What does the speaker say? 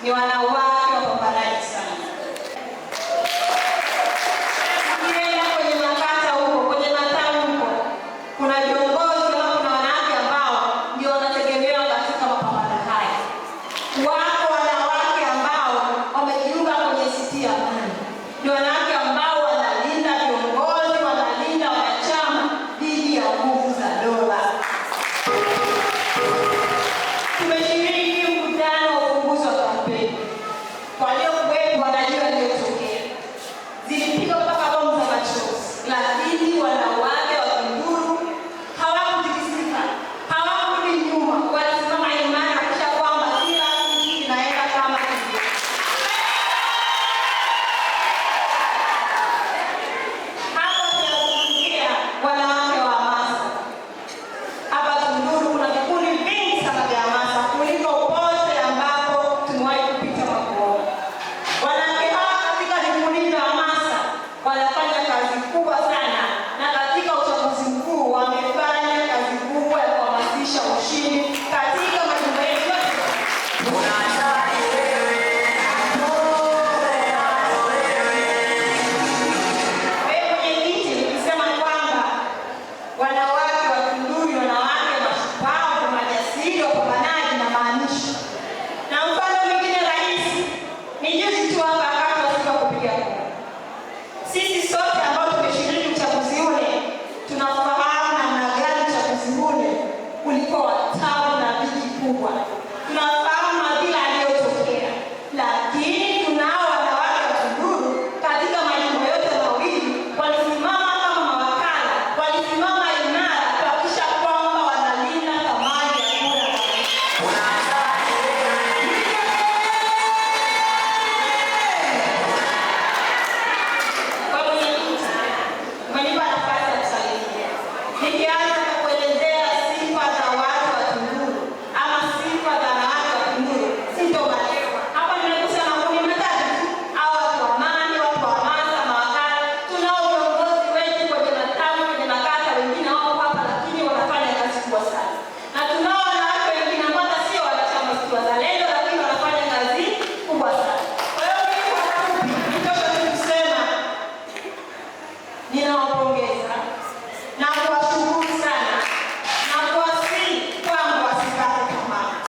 ni wanawake wapambanaji sana. Ukienda kwenye makata huko, kwenye matawi huko, kuna viongozi na kuna wanawake ambao ndio wanategemewa katika mapambano haya. Wako wanawake ambao wamejiunga kwenye ACT Amani. Ni wanawake ambao wanalinda viongozi, wanalinda wanachama dhidi ya nguvu za dola. Tumeshiriki mkutano wa ufunguzi wa kampeni. Waliokuwepo wanajua yaliyotokea. Zilipiga mpaka bomu za machozi, lakini wanawake wa Tunduru hawakutikisika, hawakurudi nyuma, walisimama imara kisha kwamba kila kitu kinaenda kama kilivyo. Hapa tunazungumzia wanawake wa hamasa. Hapa Tunduru kuna vikundi vingi sana vya hamasa kuliko pote ambapo tumewahi kupita makuona. Wanawake hawa katika vikundi vya hamasa wanafanya kazi kubwa sana, na katika uchaguzi mkuu wamefanya kazi kubwa ya kuhamasisha ushindi katika majimbo yetu yote. Wewe mwenyekiti, nikisema kwamba wanawake wa Tunduru ni wanawake mashupavu, majasiri, wapambanaji na maanisha. Na mfano mwingine rahisi ni juzi